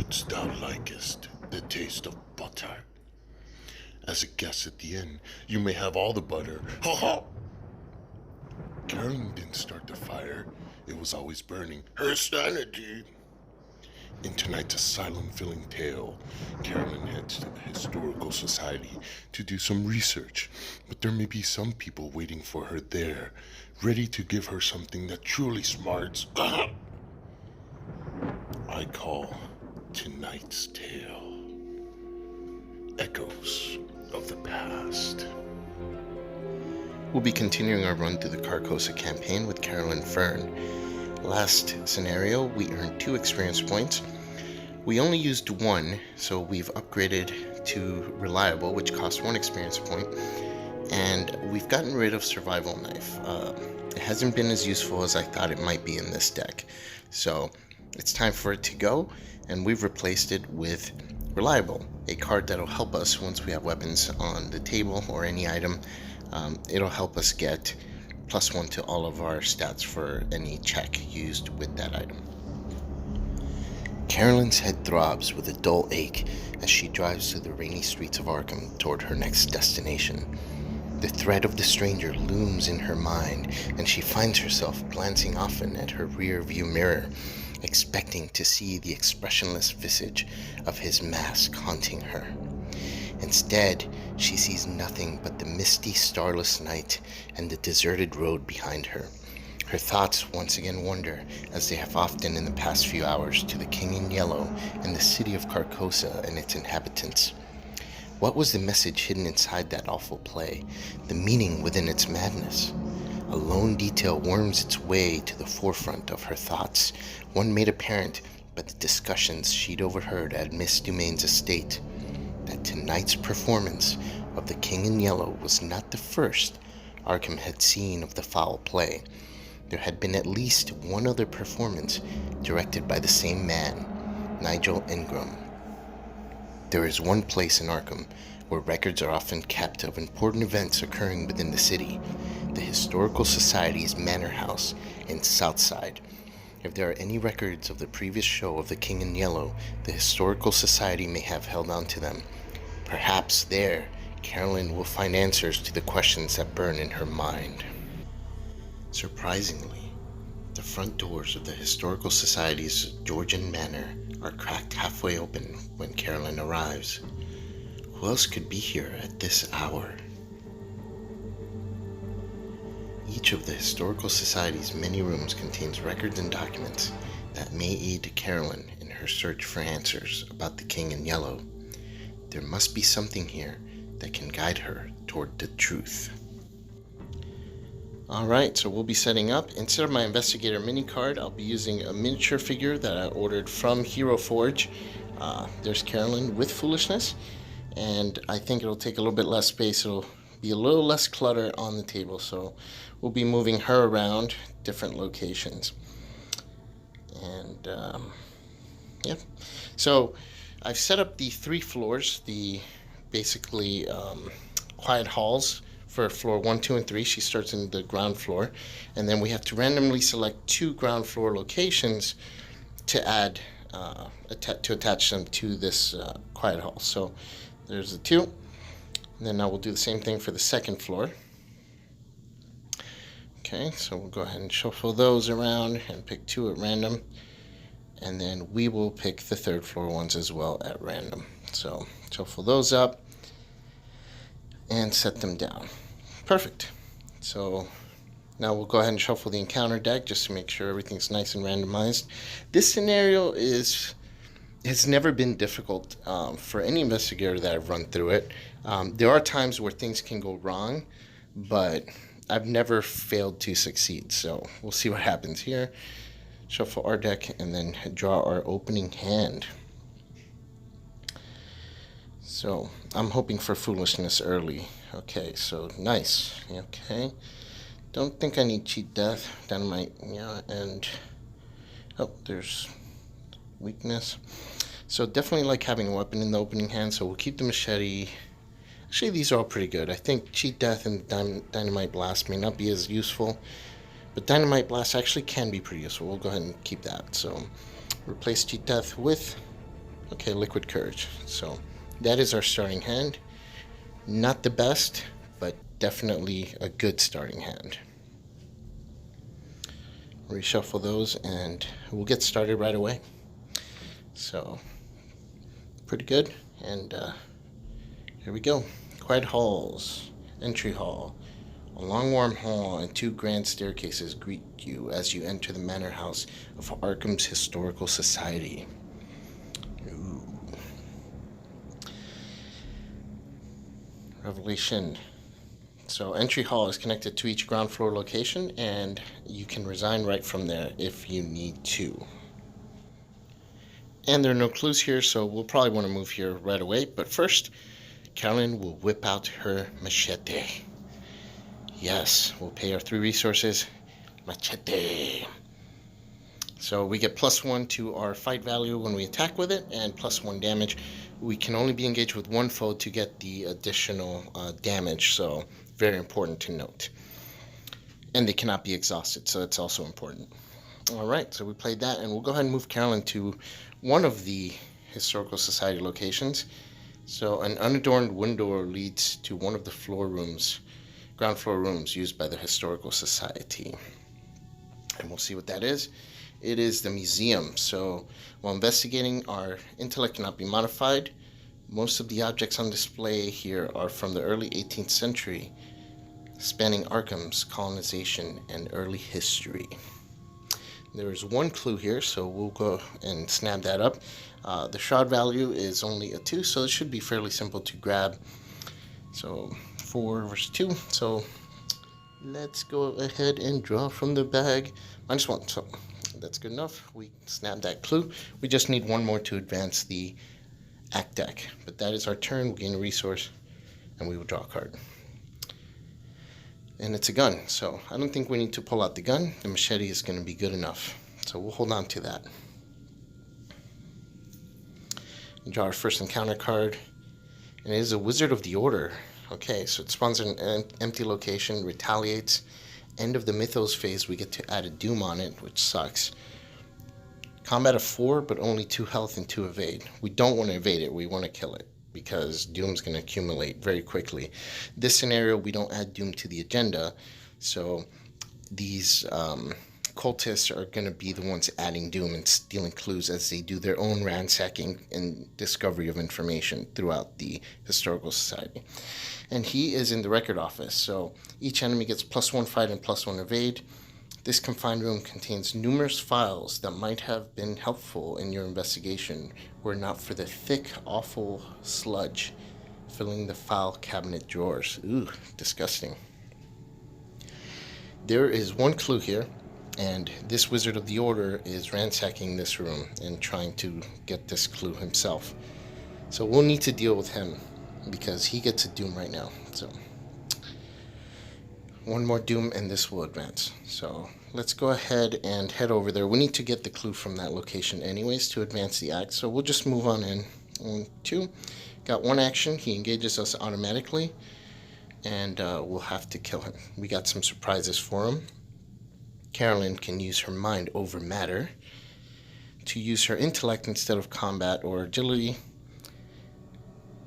Wouldst thou likest the taste of butter? As a guest at the inn, you may have all the butter. Ha ha! Carolyn didn't start the fire. It was always burning. Her sanity. In tonight's asylum-filling tale, Carolyn heads to the Historical Society to do some research, but there may be some people waiting for her there, ready to give her something that truly smarts. I call tonight's tale Echoes of the Past. We'll be continuing our run through the Carcosa campaign with Carolyn Fern. Last scenario, we earned 2 experience points. We only used 1, so we've upgraded to Reliable, which costs 1 experience point, and we've gotten rid of Survival Knife. It hasn't been as useful as I thought it might be in this deck, so it's time for it to go, and we've replaced it with Reliable, a card that'll help us once we have weapons on the table or any item. It'll help us get +1 to all of our stats for any check used with that item. Carolyn's head throbs with a dull ache as she drives through the rainy streets of Arkham toward her next destination. The threat of the stranger looms in her mind, and she finds herself glancing often at her rear view mirror, expecting to see the expressionless visage of his mask haunting her. Instead, she sees nothing but the misty, starless night and the deserted road behind her. Her thoughts once again wander, as they have often in the past few hours, to the King in Yellow and the city of Carcosa and its inhabitants. What was the message hidden inside that awful play, the meaning within its madness? A lone detail worms its way to the forefront of her thoughts, one made apparent by the discussions she'd overheard at Miss Dumain's estate, that tonight's performance of the King in Yellow was not the first Arkham had seen of the foul play. There had been at least one other performance directed by the same man, Nigel Ingram. There is one place in Arkham where records are often kept of important events occurring within the city, the Historical Society's Manor House in Southside. If there are any records of the previous show of the King in Yellow, the Historical Society may have held on to them. Perhaps there, Carolyn will find answers to the questions that burn in her mind. Surprisingly, the front doors of the Historical Society's Georgian Manor are cracked halfway open when Carolyn arrives. Who else could be here at this hour? Each of the Historical Society's many rooms contains records and documents that may aid Carolyn in her search for answers about the King in Yellow. There must be something here that can guide her toward the truth. Alright, so we'll be setting up. Instead of my Investigator mini card, I'll be using a miniature figure that I ordered from Hero Forge. There's Carolyn with Foolishness, and I think it'll take a little bit less space. It'll be a little less clutter on the table, so we'll be moving her around different locations. And yeah, so I've set up the 3 floors, the basically quiet halls for floor 1, 2, and 3. She starts in the ground floor, and then we have to randomly select 2 ground floor locations to add to attach them to this quiet hall. So there's the 2. And then now we'll do the same thing for the second floor. Okay, so we'll go ahead and shuffle those around and pick 2 at random. And then we will pick the 3rd floor ones as well at random. So shuffle those up and set them down. Perfect. So now we'll go ahead and shuffle the encounter deck just to make sure everything's nice and randomized. This scenario has never been difficult for any investigator that I've run through it. There are times where things can go wrong, but I've never failed to succeed. So we'll see what happens here. Shuffle our deck and then draw our opening hand. So I'm hoping for Foolishness early. Okay, so nice. Okay, don't think I need Cheat Death, Dyno-mite, yeah, and oh, there's Weakness. So definitely like having a weapon in the opening hand, so we'll keep the machete. Actually, these are all pretty good. I think Cheat Death and Dyno-mite Blast may not be as useful, but Dyno-mite Blast actually can be pretty useful. We'll go ahead and keep that. So replace Cheat Death with Okay, Liquid Courage. So that is our starting hand. Not the best, but definitely a good starting hand. Reshuffle those and we'll get started right away. So pretty good. And here we go. Quiet halls, entry hall. A long warm hall and two grand staircases greet you as you enter the manor house of Arkham's Historical Society. Ooh. Revelation. So entry hall is connected to each ground floor location, and you can resign right from there if you need to. And there are no clues here, so we'll probably want to move here right away. But first, Carolyn will whip out her machete. Yes, we'll pay our 3 resources. Machete. So we get +1 to our fight value when we attack with it, and +1 damage. We can only be engaged with 1 foe to get the additional damage, so very important to note. And they cannot be exhausted, so it's also important. Alright, so we played that, and we'll go ahead and move Carolyn to one of the Historical Society locations. So an unadorned window leads to one of the ground floor rooms used by the Historical Society. And we'll see what that is. It is the museum. So while investigating, our intellect cannot be modified. Most of the objects on display here are from the early 18th century, spanning Arkham's colonization and early history. There is 1 clue here, so we'll go and snap that up. The shroud value is only a 2, so it should be fairly simple to grab. So 4 versus 2, so let's go ahead and draw from the bag. -1, so that's good enough. We snap that clue. We just need 1 more to advance the act deck. But that is our turn. We gain a resource, and we will draw a card. And it's a gun, so I don't think we need to pull out the gun. The machete is going to be good enough, so we'll hold on to that. We draw our first encounter card, and it is a Wizard of the Order. Okay, so it spawns in an empty location, retaliates. End of the Mythos phase, we get to add a Doom on it, which sucks. Combat of 4, but only 2 health and 2 evade. We don't want to evade it, we want to kill it, because Doom's going to accumulate very quickly. This scenario, we don't add Doom to the agenda, so these cultists are going to be the ones adding Doom and stealing clues as they do their own ransacking and discovery of information throughout the Historical Society. And he is in the record office, so each enemy gets +1 fight and +1 evade. This confined room contains numerous files that might have been helpful in your investigation were it not for the thick, awful sludge filling the file cabinet drawers. Ooh, disgusting. There is 1 clue here, and this Wizard of the Order is ransacking this room and trying to get this clue himself. So we'll need to deal with him because he gets a Doom right now. So 1 more Doom and this will advance. So let's go ahead and head over there. We need to get the clue from that location anyways to advance the act. So we'll just move on in. 1, 2. Got 1 action. He engages us automatically. And we'll have to kill him. We got some surprises for him. Carolyn can use her mind over matter to use her intellect instead of combat or agility.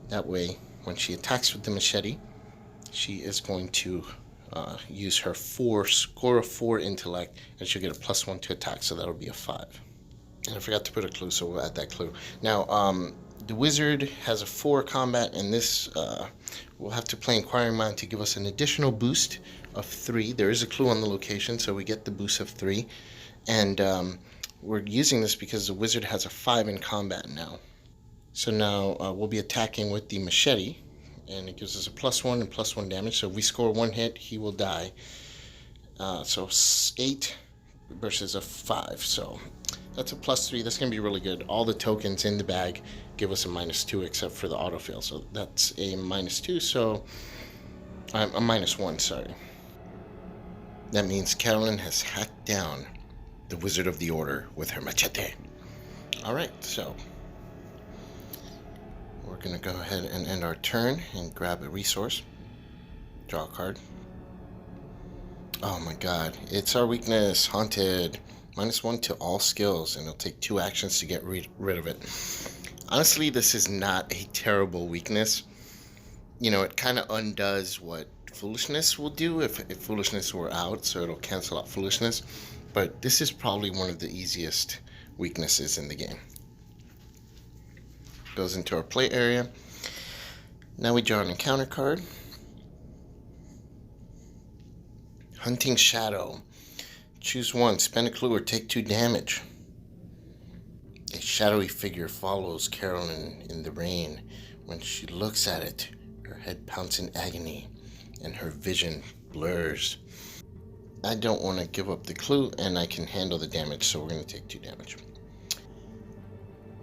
That way, when she attacks with the machete, she is going to use her score of 4 intellect, and she'll get a +1 to attack, so that'll be a 5. And I forgot to put a clue, so we'll add that clue. Now, the wizard has a 4 combat, and this we'll have to play Inquiring Mind to give us an additional boost of 3. There is a clue on the location, so we get the boost of 3. And we're using this because the wizard has a 5 in combat now. So now we'll be attacking with the machete, and it gives us a +1 and +1 damage. So if we score 1 hit, he will die. So 8 versus a 5. So that's a +3. That's going to be really good. All the tokens in the bag give us a -2 except for the autofill. So that's a -2. So a -1, sorry. That means Carolyn has hacked down the Wizard of the Order with her machete. Alright, so we're going to go ahead and end our turn and grab a resource. Draw a card. Oh my god, it's our weakness, Haunted. -1 to all skills, and it'll take 2 actions to get rid of it. Honestly, this is not a terrible weakness. You know, it kind of undoes what foolishness will do if foolishness were out, so it'll cancel out foolishness. But this is probably one of the easiest weaknesses in the game. Goes into our play area. Now we draw an encounter card. Hunting Shadow. Choose one, spend a clue, or take 2 damage. A shadowy figure follows Carolyn in the rain. When she looks at it, her head pounds in agony, and her vision blurs. I don't want to give up the clue, and I can handle the damage, so we're going to take 2 damage.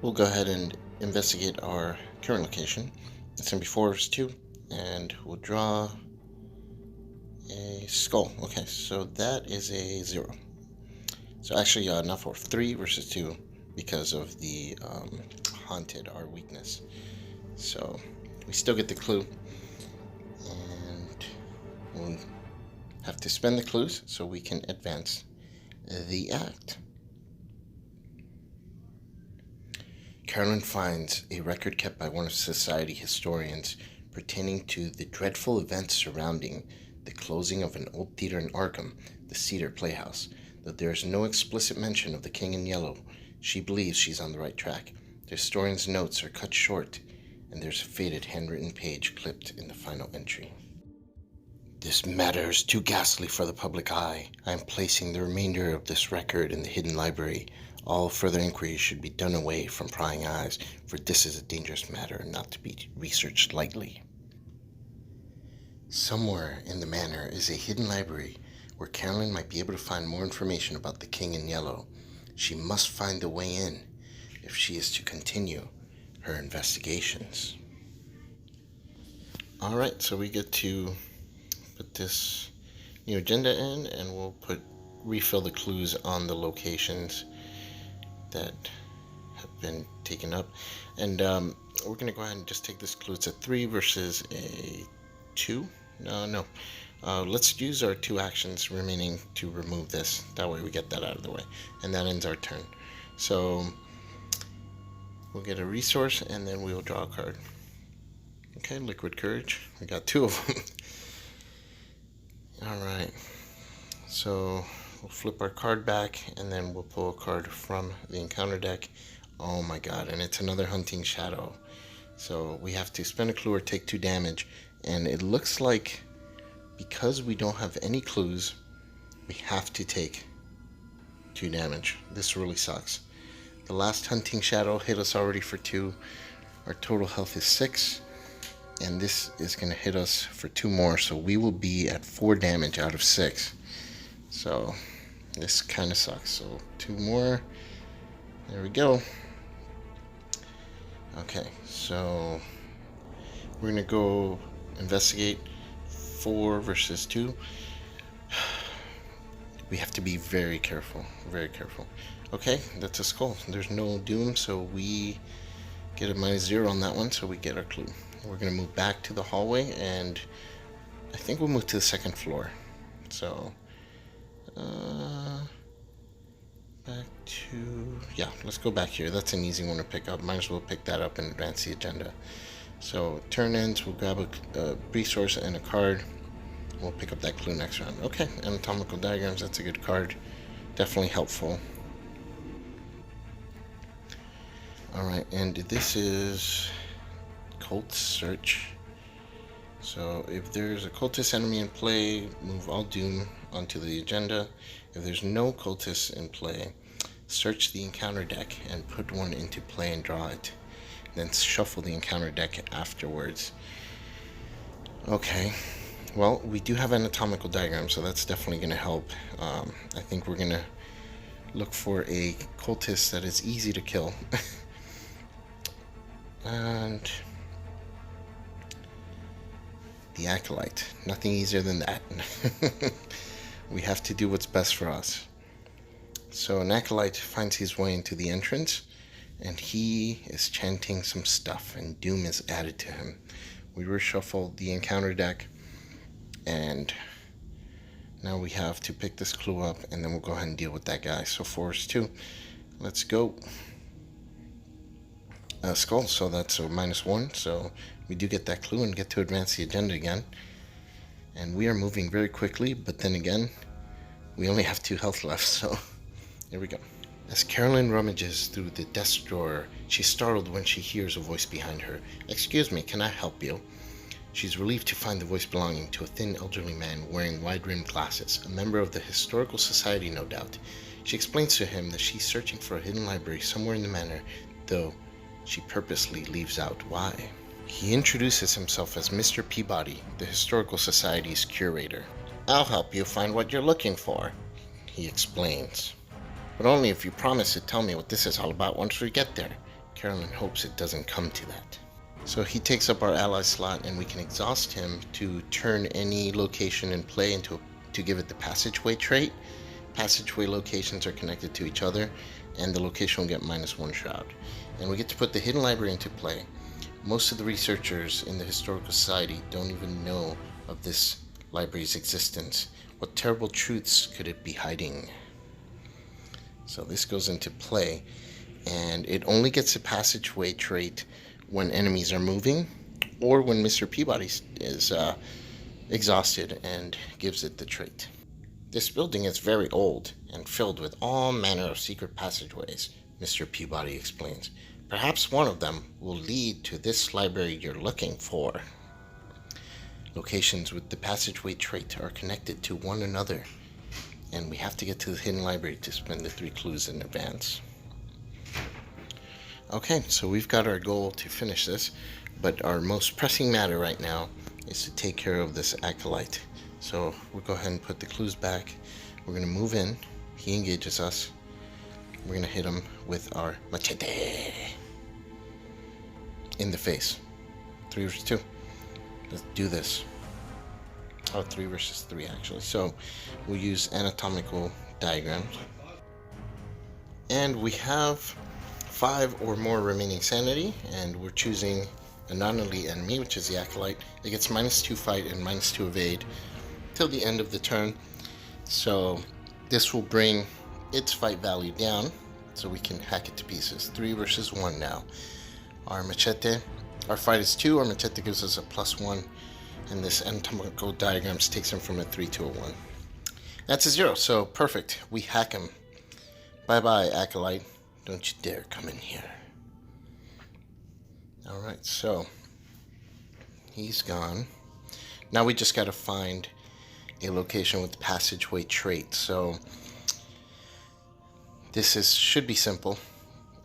We'll go ahead and investigate our current location. It's going to be 4 versus 2, and we'll draw a skull. Okay, so that is a 0. So actually, not 4, 3 versus 2, because of the haunted, our weakness. So we still get the clue, and we'll have to spend the clues so we can advance the act. Carolyn finds a record kept by one of society historians pertaining to the dreadful events surrounding the closing of an old theater in Arkham, the Cedar Playhouse. Though there is no explicit mention of the King in Yellow, she believes she's on the right track. The historian's notes are cut short, and there's a faded handwritten page clipped in the final entry. This matter is too ghastly for the public eye. I am placing the remainder of this record in the hidden library. All further inquiries should be done away from prying eyes, for this is a dangerous matter not to be researched lightly. Somewhere in the manor is a hidden library where Carolyn might be able to find more information about the King in Yellow. She must find the way in if she is to continue her investigations. Alright, so we get to put this new agenda in, and we'll refill the clues on the locations that have been taken up. And we're going to go ahead and just take this clue. It's a 3 versus a 2. No. Let's use our 2 actions remaining to remove this. That way we get that out of the way. And that ends our turn. So we'll get a resource, and then we'll draw a card. Okay, Liquid Courage. We got 2 of them. Alright. So we'll flip our card back, and then we'll pull a card from the encounter deck. Oh my god, and it's another Hunting Shadow. So we have to spend a clue or take 2 damage. And it looks like because we don't have any clues, we have to take 2 damage. This really sucks. The last Hunting Shadow hit us already for 2. Our total health is 6. And this is going to hit us for 2 more. So we will be at 4 damage out of 6. So this kind of sucks. So 2 more. There we go. Okay, so we're going to go investigate 4 versus 2. We have to be very careful, very careful. Okay, that's a skull. There's no doom, so we get a -0 on that one, so we get our clue. We're going to move back to the hallway, and I think we'll move to the 2nd floor. So, let's go back here. That's an easy one to pick up. Might as well pick that up and advance the agenda. So, turn ends, we'll grab a resource and a card. We'll pick up that clue next round. Okay, anatomical diagrams, that's a good card. Definitely helpful. Alright, and this is Cult Search. So if there's a cultist enemy in play, move all doom onto the agenda. If there's no cultists in play, search the encounter deck and put one into play and draw it. Then shuffle the encounter deck afterwards. Okay, well, we do have anatomical diagrams, so that's definitely going to help. I think we're going to look for a cultist that is easy to kill. And the Acolyte. Nothing easier than that. We have to do what's best for us. So an Acolyte finds his way into the entrance, and he is chanting some stuff, and doom is added to him. We reshuffle the encounter deck, and now we have to pick this clue up, and then we'll go ahead and deal with that guy. So 4 is 2. Let's go. skull, so that's a -1. So we do get that clue and get to advance the agenda again. And we are moving very quickly, but then again, we only have 2 health left, so here we go. As Carolyn rummages through the desk drawer, she's startled when she hears a voice behind her. "Excuse me, can I help you?" She's relieved to find the voice belonging to a thin elderly man wearing wide-rimmed glasses, a member of the Historical Society, no doubt. She explains to him that she's searching for a hidden library somewhere in the manor, though she purposely leaves out why. He introduces himself as Mr. Peabody, the Historical Society's curator. "I'll help you find what you're looking for," he explains. "But only if you promise to tell me what this is all about once we get there." Carolyn hopes it doesn't come to that. So he takes up our ally slot, and we can exhaust him to turn any location in play to give it the passageway trait. Passageway locations are connected to each other, and the location will get -1 shroud. And we get to put the hidden library into play. Most of the researchers in the Historical Society don't even know of this library's existence. What terrible truths could it be hiding? So this goes into play, and it only gets a passageway trait when enemies are moving, or when Mr. Peabody is exhausted and gives it the trait. "This building is very old and filled with all manner of secret passageways," Mr. Peabody explains. "Perhaps one of them will lead to this library you're looking for." Locations with the passageway trait are connected to one another, and we have to get to the hidden library to spend the 3 clues in advance. Okay, so we've got our goal to finish this, but our most pressing matter right now is to take care of this acolyte. So we'll go ahead and put the clues back. We're going to move in. He engages us. We're going to hit him with our machete in the face. 3 versus 2. Let's do this. Oh, 3 versus 3 actually. So we'll use anatomical diagrams. And we have 5 or more remaining sanity, and we're choosing a non-elite enemy, which is the acolyte. It gets -2 fight and -2 evade till the end of the turn. So this will bring its fight value down, so we can hack it to pieces. 3 versus 1 now. Our machete, our fight is 2, our machete gives us a +1, and this anatomical diagrams takes him from a 3 to a 1. That's a 0, so perfect. We hack him. Bye-bye, acolyte. Don't you dare come in here. Alright, so he's gone. Now we just gotta find a location with passageway trait. So this should be simple.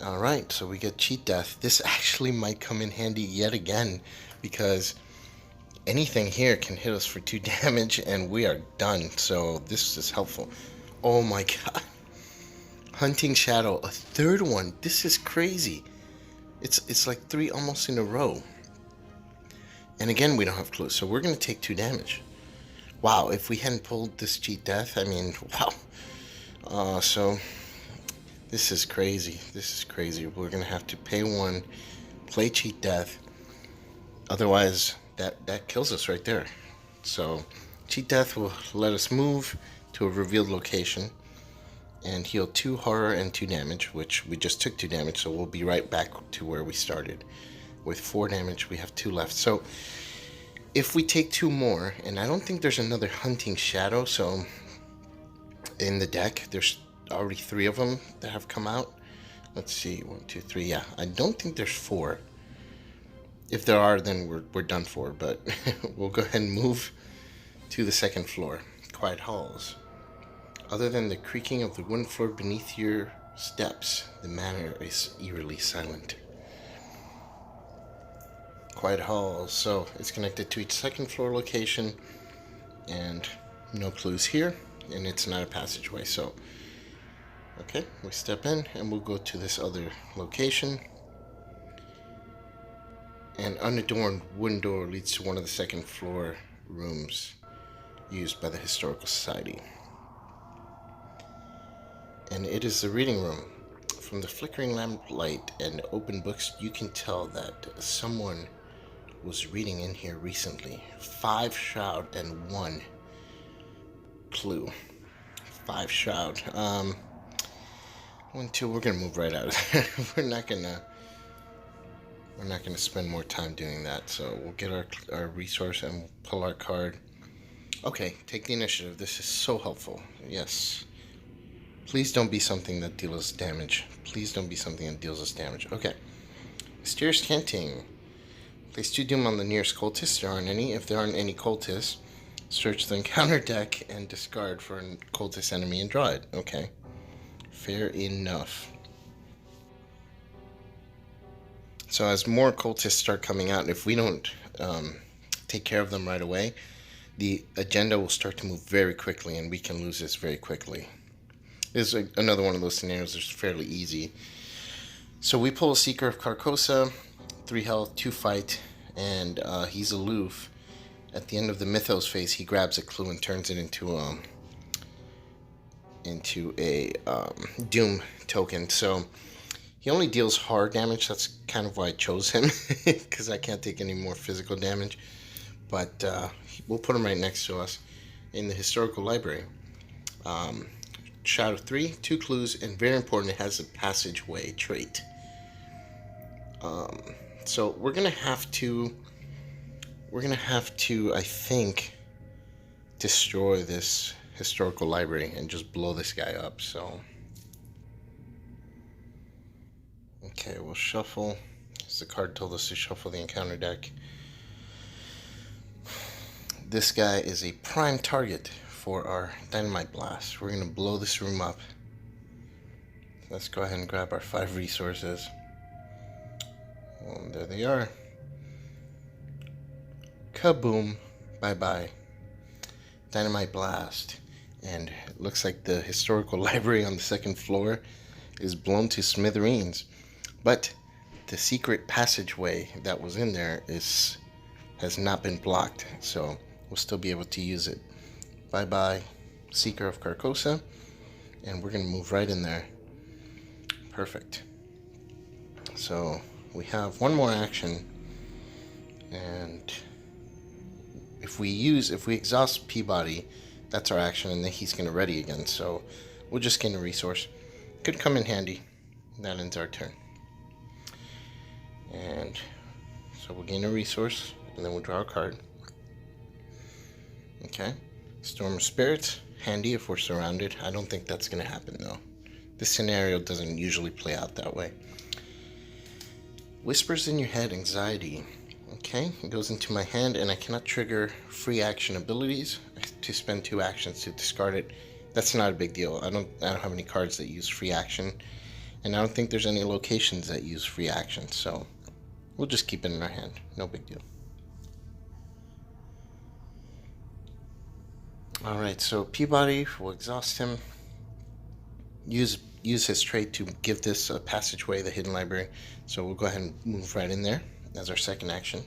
Alright, so we get cheat death. This actually might come in handy yet again, because anything here can hit us for 2 damage and we are done. So this is helpful. Oh my god. Hunting Shadow, a 3rd one. This is crazy. It's like 3 almost in a row. And again, we don't have clues, so we're going to take 2 damage. Wow, if we hadn't pulled this cheat death, I mean, wow. So this is crazy. This is crazy. We're going to have to pay 1, play cheat death. Otherwise, that kills us right there. So cheat death will let us move to a revealed location and heal 2 horror and 2 damage, which we just took 2 damage, so we'll be right back to where we started. With 4 damage, we have 2 left. So if we take 2 more, and I don't think there's another Hunting Shadow, so in the deck, there's already 3 of them that have come out. Let's see, 1, 2, 3, yeah. I don't think there's 4. If there are, then we're done for, but we'll go ahead and move to the 2nd floor. Quiet halls. Other than the creaking of the wooden floor beneath your steps, the manor is eerily silent. Quiet halls, so it's connected to each 2nd floor location, and no clues here, and it's not a passageway. So okay, we step in and we'll go to this other location. An unadorned wooden door leads to one of the 2nd floor rooms used by the Historical Society. And it is the reading room. From the flickering lamplight and open books, you can tell that someone was reading in here recently. 5 shroud and 1 clue. 5 shroud. 1, 2, we're gonna move right out of there. We're not gonna we're not going to spend more time doing that. So we'll get our resource and pull our card. Okay, take the initiative. This is so helpful. Yes. Please don't be something that deals us damage. Please don't be something that deals us damage. Okay. Mysterious Chanting. Place 2 doom on the nearest cultist. There aren't any. If there aren't any cultists, search the encounter deck and discard for a cultist enemy and draw it. Okay. Fair enough. So as more cultists start coming out, if we don't take care of them right away, the agenda will start to move very quickly, and we can lose this very quickly. This is another one of those scenarios that's fairly easy. So we pull a Seeker of Carcosa, 3 health, 2 fight, and he's aloof. At the end of the Mythos phase, he grabs a clue and turns it into a Doom token. So he only deals hard damage. That's kind of why I chose him, because I can't take any more physical damage. But we'll put him right next to us in the historical library. Shot of 3, 2 clues, and very important, it has a passageway trait. So we're gonna have to, I think, destroy this historical library and just blow this guy up. So okay, we'll shuffle, as the card told us to shuffle the encounter deck. This guy is a prime target for our Dyno-mite blast. We're going to blow this room up. Let's go ahead and grab our 5 resources. And there they are. Kaboom. Bye-bye. Dyno-mite blast. And it looks like the historical library on the 2nd floor is blown to smithereens. But the secret passageway that was in there has not been blocked. So we'll still be able to use it. Bye-bye, Seeker of Carcosa. And we're going to move right in there. Perfect. So we have one more action. And if we exhaust Peabody, that's our action, and then he's going to ready again. So we'll just gain a resource. Could come in handy. That ends our turn. And so we'll gain a resource, and then we'll draw a card. Okay. Storm of Spirits, handy if we're surrounded. I don't think that's going to happen, though. This scenario doesn't usually play out that way. Whispers in Your Head, Anxiety. Okay, it goes into my hand, and I cannot trigger free action abilities. I have to spend 2 actions to discard it. That's not a big deal. I don't have any cards that use free action, and I don't think there's any locations that use free action, so we'll just keep it in our hand. No big deal. Alright, so Peabody will exhaust him. Use his trait to give this a passageway, the Hidden Library. So we'll go ahead and move right in there as our second action.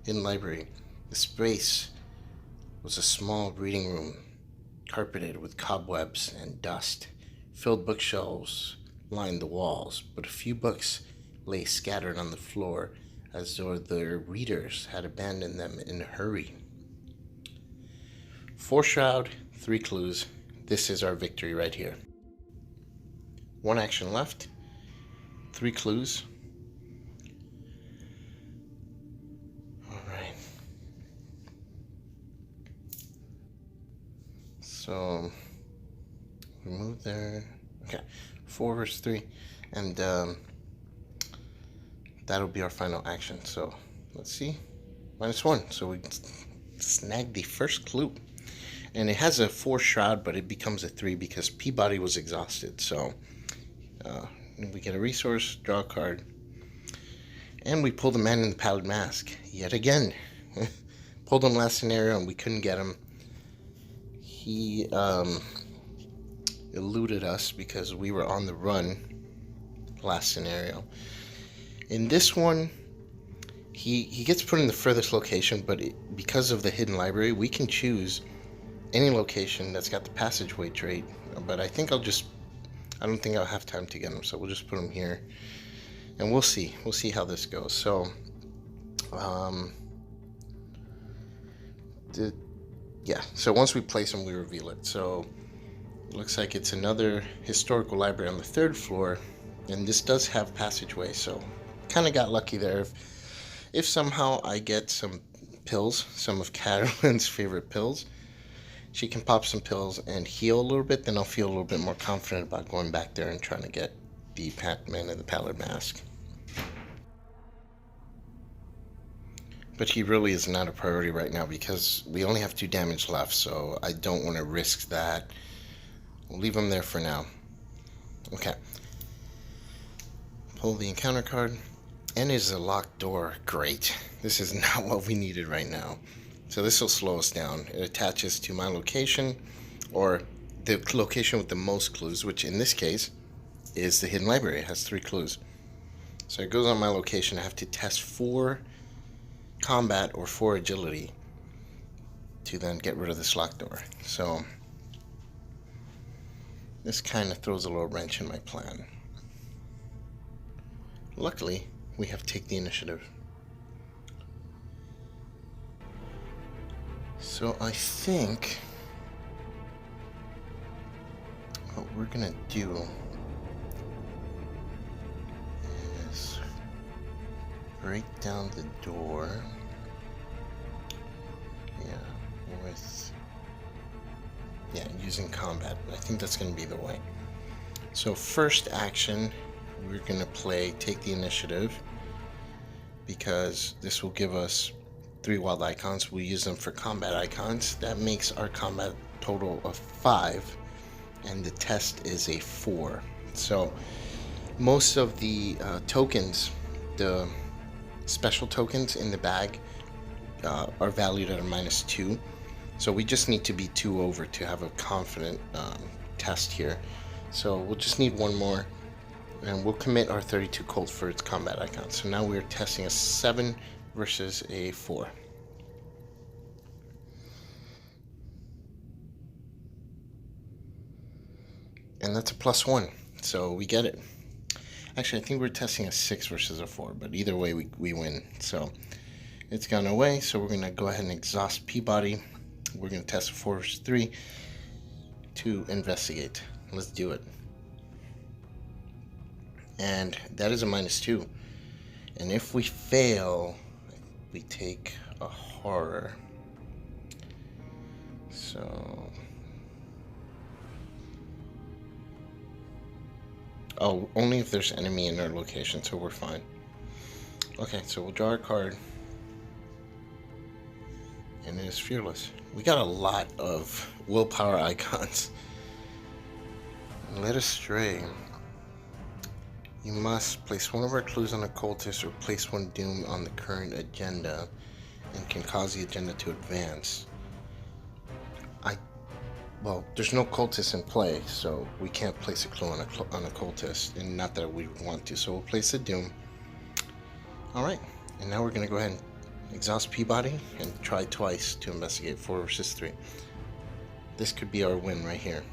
Hidden Library. The space was a small reading room, carpeted with cobwebs and dust. Filled bookshelves lined the walls, but a few books lay scattered on the floor as though their readers had abandoned them in a hurry. 4 shroud, 3 clues. This is our victory right here. 1 action left. 3 clues. Alright. So we move there. Okay. 4 versus 3. And that'll be our final action. So let's see. -1. So we snagged the first clue. And it has a 4 shroud, but it becomes a 3 because Peabody was exhausted. So we get a resource, draw a card, and we pull the Man in the Pallid Mask yet again. Pulled him last scenario and we couldn't get him. He eluded us because we were on the run last scenario. In this one, he gets put in the furthest location, but because of the Hidden Library, we can choose any location that's got the passageway trait. But I think I don't think I'll have time to get him, so we'll just put him here. And we'll see how this goes. So, so once we place him, we reveal it. So, it looks like it's another historical library on the 3rd floor, and this does have passageway, so kind of got lucky there. If somehow I get some pills, some of Carolyn's favorite pills, she can pop some pills and heal a little bit, then I'll feel a little bit more confident about going back there and trying to get the Man in the Pallid Mask. But he really is not a priority right now because we only have 2 damage left, so I don't want to risk that. We'll leave him there for now. Okay. Pull the encounter card. And it's a locked door. Great. This is not what we needed right now. So this will slow us down. It attaches to my location, or the location with the most clues, which in this case is the hidden library. It has 3 clues. So it goes on my location. I have to test 4 combat or 4 agility to then get rid of this locked door. So this kind of throws a little wrench in my plan. Luckily, we have take the initiative. So I think what we're gonna do is break down the door. Using combat. I think that's gonna be the way. So first action, we're gonna play take the initiative, because this will give us 3 wild icons. We'll use them for combat icons. That makes our combat total of 5, and the test is a 4. So most of the tokens, the special tokens in the bag, are valued at a -2. So we just need to be 2 over to have a confident test here. So we'll just need 1 more, and we'll commit our 32 cold for its combat icon. So now we're testing a 7 versus a 4. And that's a +1, so we get it. Actually, I think we're testing a 6 versus a 4, but either way we win. So it's gone away, so we're going to go ahead and exhaust Peabody. We're going to test a 4 versus 3 to investigate. Let's do it. And that is a -2. And if we fail, we take a horror. So... oh, only if there's enemy in our location, so we're fine. Okay, so we'll draw a card. And it is Fearless. We got a lot of willpower icons. Led Astray. You must place 1 of our clues on a cultist or place 1 doom on the current agenda and can cause the agenda to advance. Well, there's no cultist in play, so we can't place a clue on a cultist, and not that we want to, so we'll place a doom. Alright, and now we're going to go ahead and exhaust Peabody and try twice to investigate 4 versus 3. This could be our win right here.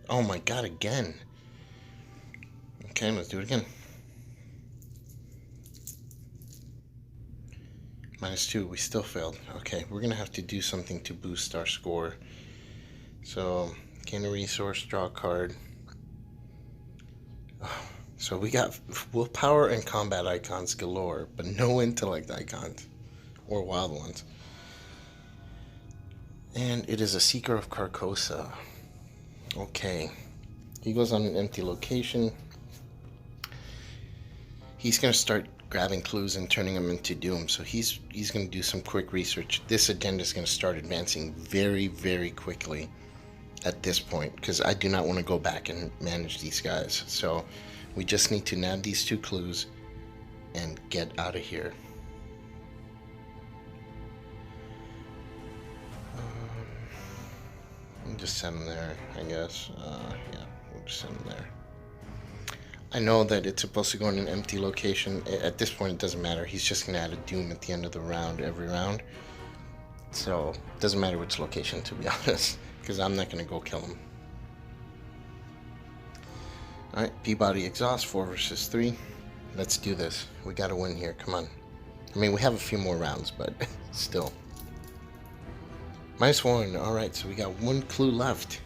Oh my god, again. Okay, let's do it again. -2, we still failed. Okay, we're gonna have to do something to boost our score. So, gain a resource, draw a card. So we got willpower and combat icons galore, but no intellect icons or wild ones. And it is a Seeker of Carcosa. Okay, he goes on an empty location. He's gonna start grabbing clues and turning them into doom. So he's going to do some quick research. This agenda is going to start advancing very, very quickly at this point, because I do not want to go back and manage these guys. So we just need to nab these 2 clues and get out of here. We'll just send them there, I guess. Yeah, we'll just send them there. I know that it's supposed to go in an empty location. At this point, it doesn't matter. He's just going to add a doom at the end of the round, every round. So, it doesn't matter which location, to be honest, because I'm not going to go kill him. Alright, Peabody exhaust, 4 versus 3. Let's do this. We got to win here. Come on. I mean, we have a few more rounds, but still. -1. Alright, so we got one clue left.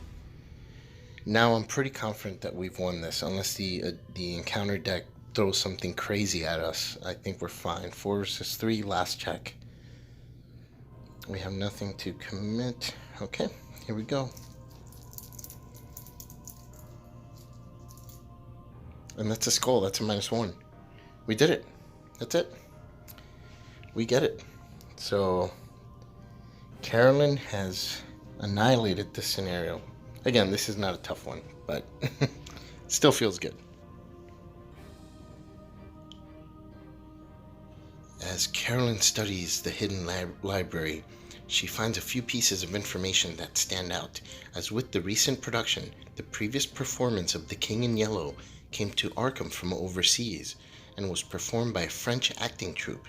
Now I'm pretty confident that we've won this, unless the encounter deck throws something crazy at us. I think we're fine. 4 versus 3, last check. We have nothing to commit. Okay, here we go. And that's a skull. That's a -1. We did it. That's it. We get it. So Carolyn has annihilated this scenario. Again, this is not a tough one, but still feels good. As Carolyn studies the hidden library, she finds a few pieces of information that stand out. As with the recent production, the previous performance of The King in Yellow came to Arkham from overseas and was performed by a French acting troupe.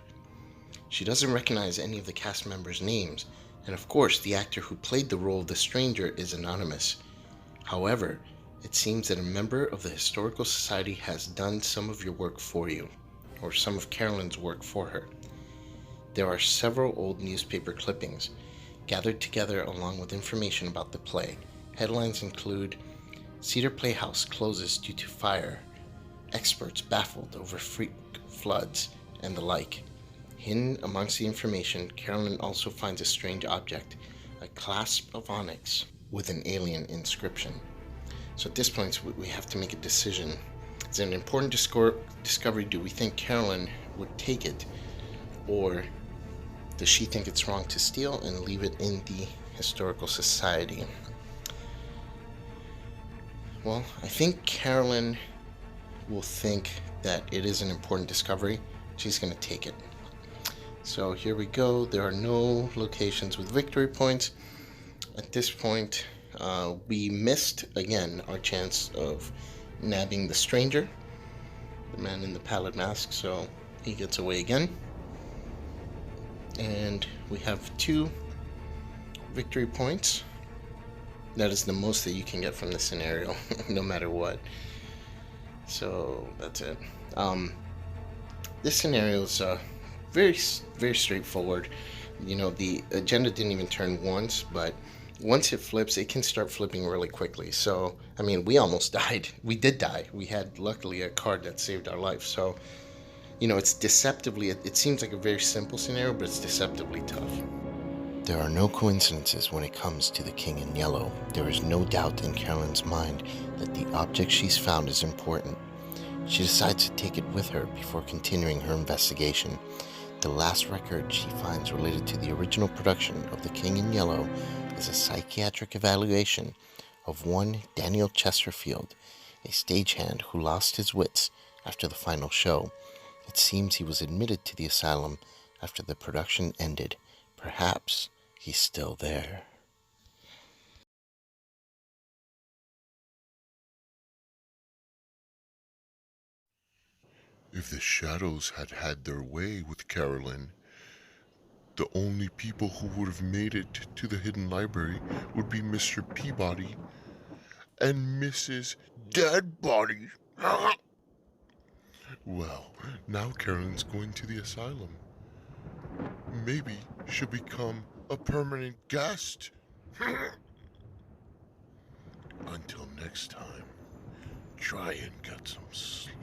She doesn't recognize any of the cast members' names, and of course the actor who played the role of the stranger is anonymous. However, it seems that a member of the Historical Society has done some of your work for you, or some of Carolyn's work for her. There are several old newspaper clippings gathered together along with information about the play. Headlines include Cedar Playhouse closes due to fire, experts baffled over freak floods, and the like. Hidden amongst the information, Carolyn also finds a strange object, a clasp of onyx with an alien inscription. So at this point, we have to make a decision. Is it an important discovery? Do we think Carolyn would take it? Or does she think it's wrong to steal and leave it in the Historical Society? Well, I think Carolyn will think that it is an important discovery. She's going to take it. So here we go. There are no locations with victory points. At this point, we missed, again, our chance of nabbing the stranger, the man in the pallid mask, so he gets away again. And we have 2 victory points. That is the most that you can get from this scenario, no matter what. So that's it. This scenario is very straightforward. You know, the agenda didn't even turn once, but once it flips, it can start flipping really quickly. So, I mean, we almost died. We did die. We had, luckily, a card that saved our life. So, you know, it's deceptively, it seems like a very simple scenario, but it's deceptively tough. There are no coincidences when it comes to the King in Yellow. There is no doubt in Carolyn's mind that the object she's found is important. She decides to take it with her before continuing her investigation. The last record she finds related to the original production of The King in Yellow is a psychiatric evaluation of one Daniel Chesterfield, a stagehand who lost his wits after the final show. It seems he was admitted to the asylum after the production ended. Perhaps he's still there. If the shadows had had their way with Carolyn, the only people who would have made it to the hidden library would be Mr. Peabody and Mrs. Deadbody. Well, now Carolyn's going to the asylum. Maybe she'll become a permanent guest. Until next time, try and get some sleep.